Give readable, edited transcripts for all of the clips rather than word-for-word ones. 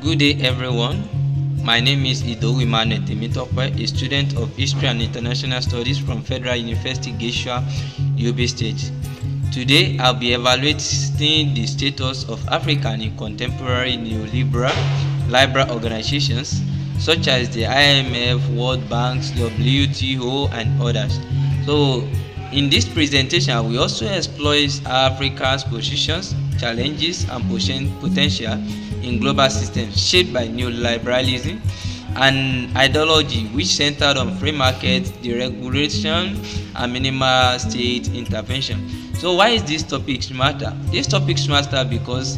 Good day, everyone. My name is Idowu Emmanuel Temitope, a student of History and International Studies from Federal University Geshua, Yobe State. Today, I'll be evaluating the status of Africa in contemporary neoliberal liberal organizations such as the IMF, World Bank, WTO, and others. So, in this presentation, we also explore Africa's positions, challenges, and potential in global systems shaped by neoliberalism and ideology which centered on free markets, deregulation, and minimal state intervention. So why is this topic matter? This topic matter because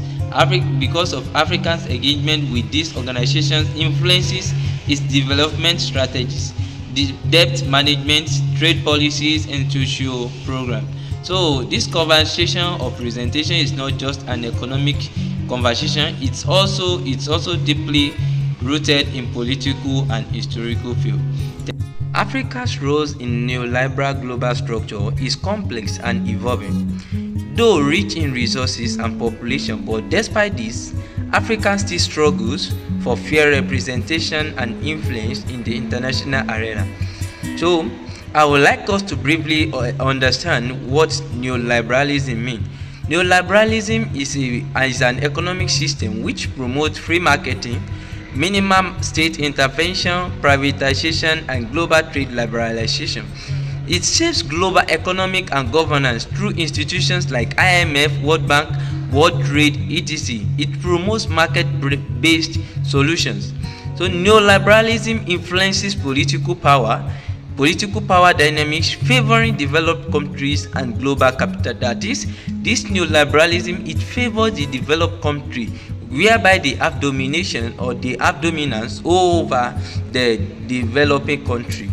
of Africans' engagement with these organizations influences its development strategies, the debt management, trade policies, and social programs. So this conversation or presentation is not just an economic conversation, it's also deeply rooted in political and historical field. Africa's role in neoliberal global structure is complex and evolving. Though rich in resources and population, but despite this, Africa still struggles for fair representation and influence in the international arena. So, I would like us to briefly understand what neoliberalism means. Neoliberalism is an economic system which promotes free marketing, minimum state intervention, privatization, and global trade liberalization. It shapes global economic and governance through institutions like IMF, World Bank, World Trade, etc. It promotes market-based solutions. So neoliberalism influences political power dynamics favoring developed countries and global capital. That is, this neoliberalism, it favors the developed country whereby they have domination or they have dominance over the developing country.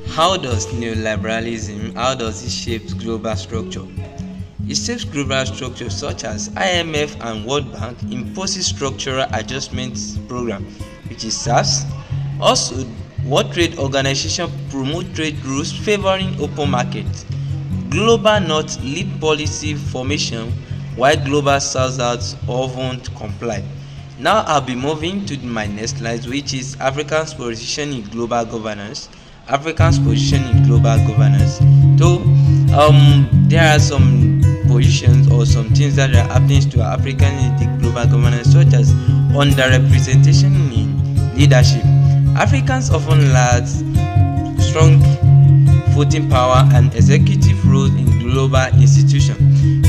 How does it shape global structure? It shapes global structure such as IMF and World Bank imposes structural adjustment program, which is SARS. Also, World Trade Organization promote trade rules favoring open markets. Global North lead policy formation while Global South often comply. Now I'll be moving to my next slide, which is Africa's position in global governance. So there are some positions or some things that are happening to Africa in the global governance, such as underrepresentation in leadership. Africans often lack strong voting power and executive roles in global institutions.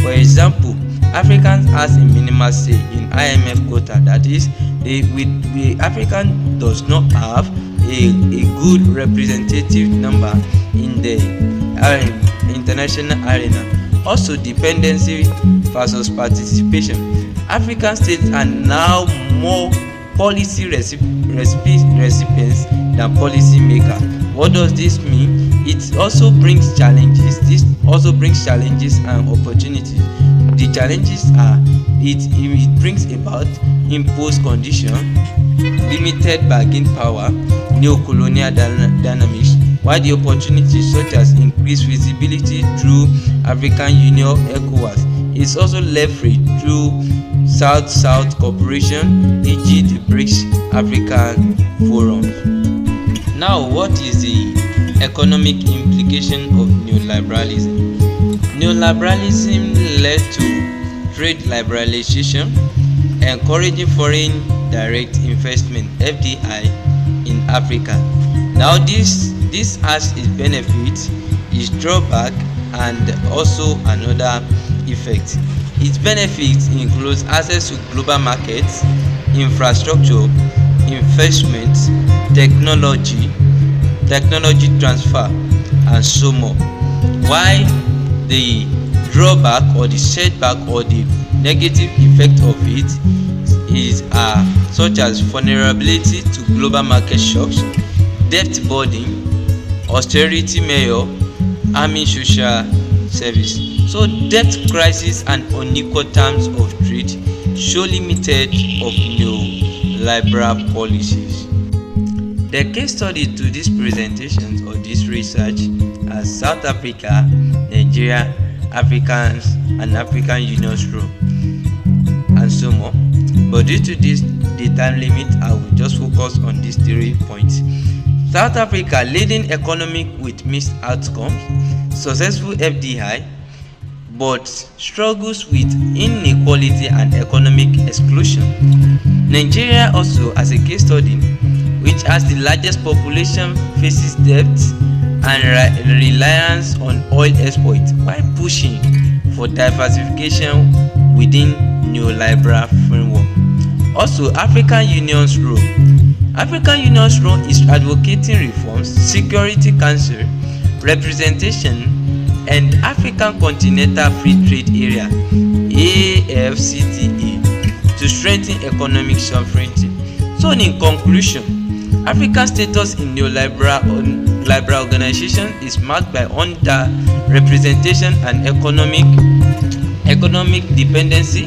For example, Africans has a minimal say in IMF quota. That is, the African does not have a good representative number in the international arena. Also, dependency versus participation. African states are now more policy recipients than policy makers. What does this mean? It also brings challenges. This also brings challenges and opportunities. The challenges are it brings about imposed conditions, limited bargaining power, neo-colonial dynamics, while the opportunities such as increased visibility through African Union ECOWAS is also leveraged through South-South cooperation, e.g. the BRICS African Forum. Now, what is the economic implication of neoliberalism? Neoliberalism led to trade liberalization, encouraging foreign direct investment (FDI) in Africa. Now, this has its benefits, its drawback, and also another effect. Its benefits include access to global markets, infrastructure, investment, technology transfer, and so more. While the drawback or the setback or the negative effect of it is such as vulnerability to global market shocks, debt burden, austerity measure, harming social service. So debt crisis and unequal terms of trade show limited of neoliberal policies. The case study to these presentations or this research are South Africa, Nigeria, Africans, and African Union role, and so more. but due to the time limit, I will just focus on these 3 points. South Africa leading economic with mixed outcomes, successful FDI, but struggles with inequality and economic exclusion. Nigeria also, as a case study, which has the largest population, faces debt and reliance on oil exports while pushing for diversification within neoliberal framework. Also, African Union's role. African Union's role is advocating reforms, Security Council, representation, and African Continental Free Trade Area (AfCFTA) to strengthen economic sovereignty. So, in conclusion, Africa's status in neoliberal organization is marked by under-representation and economic dependency,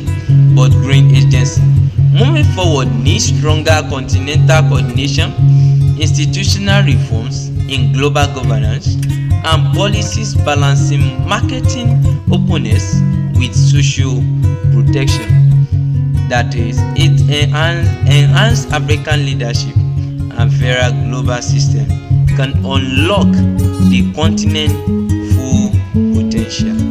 but growing agency. Moving forward needs stronger continental coordination, institutional reforms in global governance, and policies balancing marketing openness with social protection. That is, it enhance African leadership and fairer global system can unlock the continent's full potential.